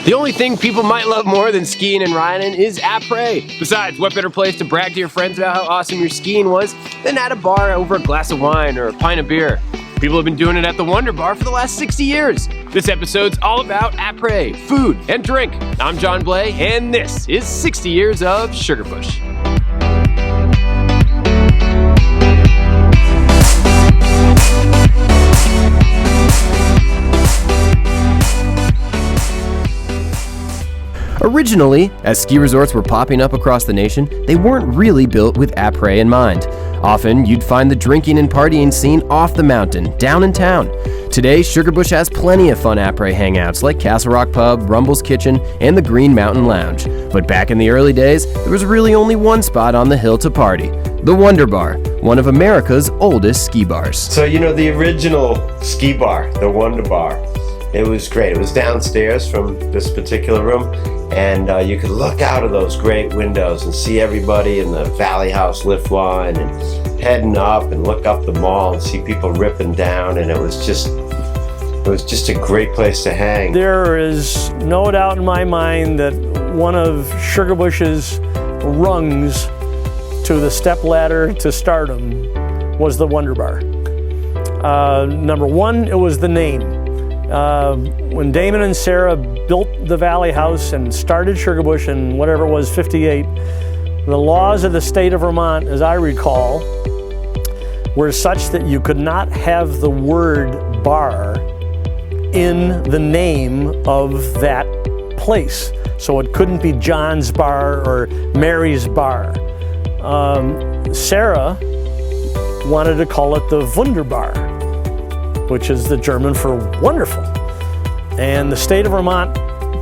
The only thing people might love more than skiing and riding is Après. Besides, what better place to brag to your friends about how awesome your skiing was than at a bar over a glass of wine or a pint of beer? People have been doing it at the Wonder Bar for the last 60 years. This episode's all about Après, food, and drink. I'm John Bleh, and this is 60 Years of Sugarbush. Originally, as ski resorts were popping up across the nation, they weren't really built with Après in mind. Often, you'd find the drinking and partying scene off the mountain, down in town. Today, Sugarbush has plenty of fun Après hangouts like Castle Rock Pub, Rumble's Kitchen, and the Green Mountain Lounge. But back in the early days, there was really only one spot on the hill to party: the Wonder Bar, one of America's oldest ski bars. So, the original ski bar, the Wonder Bar, it was great. It was downstairs from this particular room, and you could look out of those great windows and see everybody in the Valley House lift line and heading up and look up the mall and see people ripping down, and it was just a great place to hang. There is no doubt in my mind that one of Sugarbush's rungs to the stepladder to stardom was the Wonder Bar. Number one, it was the name. When Damon and Sarah built the Valley House and started Sugarbush in whatever it was, 58, the laws of the state of Vermont, as I recall, were such that you could not have the word bar in the name of that place. So it couldn't be John's Bar or Mary's Bar. Sarah wanted to call it the Wunderbar, which is the German for wonderful. And the state of Vermont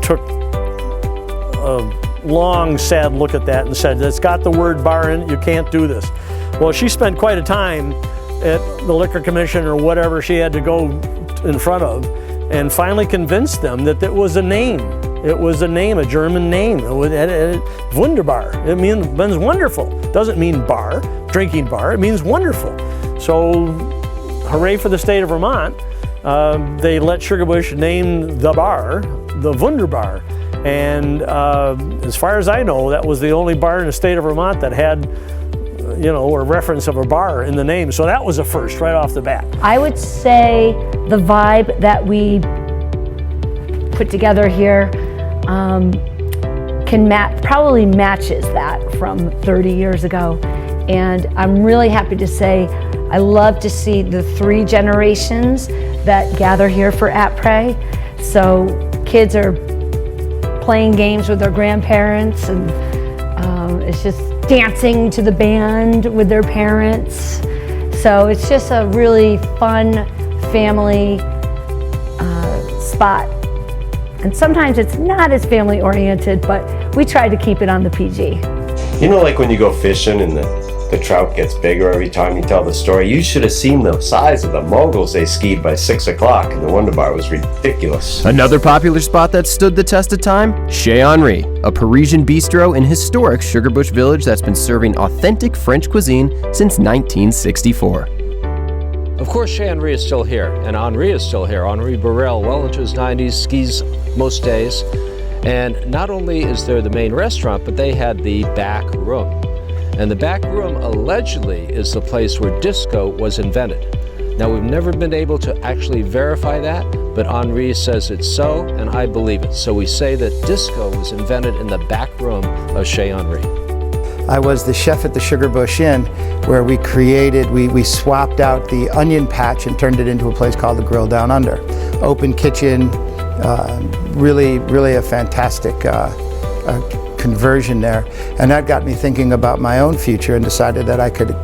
took a long, sad look at that and said, it's got the word bar in it, you can't do this. Well, she spent quite a time at the Liquor Commission or whatever she had to go in front of, and finally convinced them that it was a name. It was a name, a German name. It was Wunderbar. It means wonderful. It doesn't mean bar, drinking bar, it means wonderful. So, hooray for the state of Vermont. They let Sugarbush name the bar, the Wunderbar. And as far as I know, that was the only bar in the state of Vermont that had, a reference of a bar in the name. So that was a first right off the bat. I would say the vibe that we put together here probably matches that from 30 years ago. And I'm really happy to say I love to see the 3 generations that gather here for Après. So kids are playing games with their grandparents, and it's just dancing to the band with their parents. So it's just a really fun family spot. And sometimes it's not as family oriented, but we try to keep it on the PG. Like when you go fishing and the trout gets bigger every time you tell the story. You should have seen the size of the moguls they skied by 6 o'clock, and the Wonder Bar was ridiculous. Another popular spot that stood the test of time, Chez Andre, a Parisian bistro in historic Sugarbush Village that's been serving authentic French cuisine since 1964. Of course, Chez Andre is still here, and Henri is still here. Henri Burrell, well into his 90s, skis most days. And not only is there the main restaurant, but they had the back room. And the back room allegedly is the place where disco was invented. Now, we've never been able to actually verify that, but Henri says it's so, and I believe it. So we say that disco was invented in the back room of Chez Andre. I was the chef at the Sugarbush Inn, where we swapped out the onion patch and turned it into a place called the Grill Down Under. Open kitchen, really a fantastic conversion there. And that got me thinking about my own future and decided that I could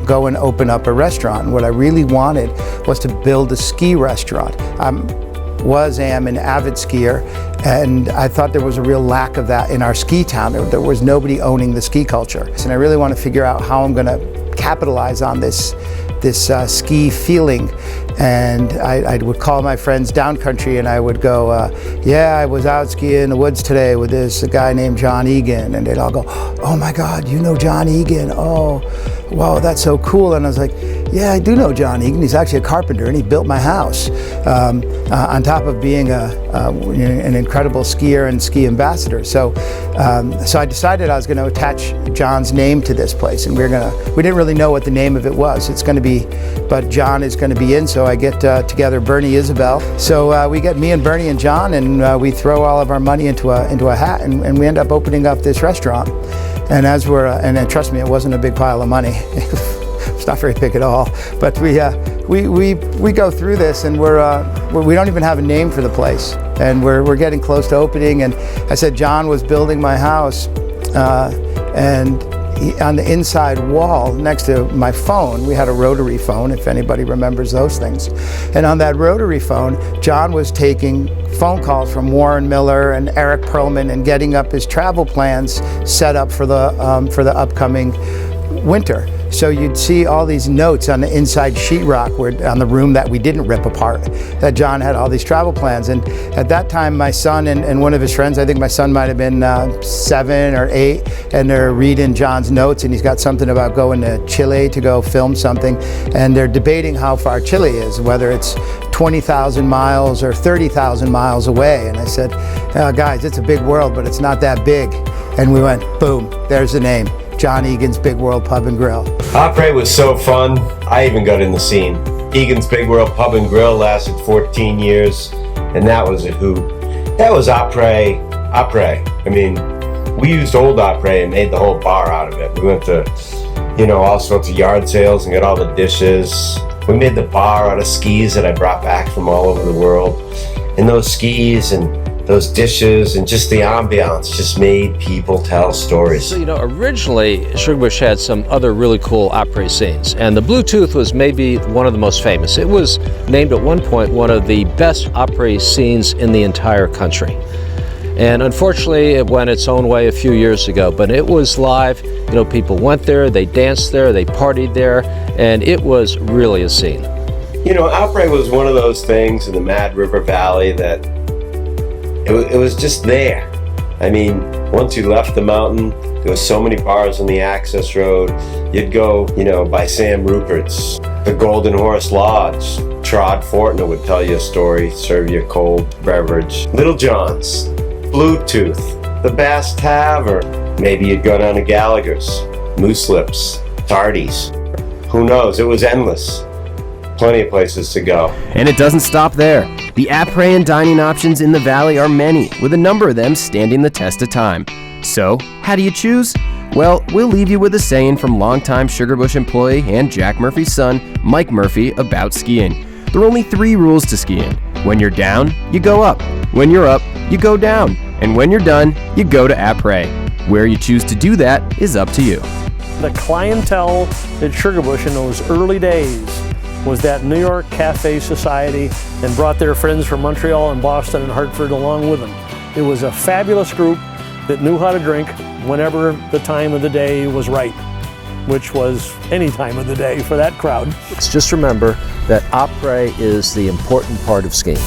go and open up a restaurant. And what I really wanted was to build a ski restaurant. am an avid skier, and I thought there was a real lack of that in our ski town. There was nobody owning the ski culture. And I really want to figure out how I'm going to capitalize on this ski feeling. And I would call my friends down country and I would go, yeah, I was out skiing in the woods today with a guy named John Egan. And they'd all go, oh my God, you know John Egan? Oh, wow, that's so cool. And I was like, yeah, I do know John Egan. He's actually a carpenter and he built my house. On top of being an incredible skier and ski ambassador. So I decided I was going to attach John's name to this place, and we didn't really know what the name of it was. It's going to be, but John is going to be in, so I get together Bernie Isabel. So we get me and Bernie and John, and we throw all of our money into a hat, and we end up opening up this restaurant. And and trust me, it wasn't a big pile of money. It's not very big at all. But we go through this, and we don't even have a name for the place, and we're getting close to opening. And I said John was building my house, and on the inside wall next to my phone, we had a rotary phone, if anybody remembers those things. And on that rotary phone, John was taking phone calls from Warren Miller and Eric Perlman and getting up his travel plans set up for the upcoming winter. So you'd see all these notes on the inside sheetrock on the room that we didn't rip apart, that John had all these travel plans. And at that time, my son and one of his friends, I think my son might have been 7 or 8, and they're reading John's notes, and he's got something about going to Chile to go film something. And they're debating how far Chile is, whether it's 20,000 miles or 30,000 miles away. And I said, guys, it's a big world, but it's not that big. And we went, boom, there's the name. John Egan's Big World Pub and Grill. Après was so fun, I even got in the scene. Egan's Big World Pub and Grill lasted 14 years, and that was a hoot. That was Après. I mean, we used old Après and made the whole bar out of it. We went to, all sorts of yard sales and got all the dishes. We made the bar out of skis that I brought back from all over the world. And those skis and those dishes and just the ambiance just made people tell stories. So, originally Sugarbush had some other really cool après scenes, and the Bluetooth was maybe one of the most famous. It was named at one point one of the best après scenes in the entire country. And unfortunately, it went its own way a few years ago, but it was live. People went there, they danced there, they partied there, and it was really a scene. Après was one of those things in the Mad River Valley that it was just there. I mean, once you left the mountain, there was so many bars on the access road. You'd go, by Sam Rupert's, the Golden Horse Lodge. Trod Fortner would tell you a story, serve you a cold beverage. Little John's, Bluetooth, the Bass Tavern. Maybe you'd go down to Gallagher's, Moose Lips, Tardy's. Who knows? It was endless. Plenty of places to go. And it doesn't stop there. The après and dining options in the valley are many, with a number of them standing the test of time. So, how do you choose? Well, we'll leave you with a saying from longtime Sugarbush employee and Jack Murphy's son, Mike Murphy, about skiing. There are only 3 rules to skiing. When you're down, you go up. When you're up, you go down. And when you're done, you go to après. Where you choose to do that is up to you. The clientele at Sugarbush in those early days was that New York Cafe Society, and brought their friends from Montreal and Boston and Hartford along with them. It was a fabulous group that knew how to drink whenever the time of the day was right, which was any time of the day for that crowd. Just remember that après is the important part of skiing.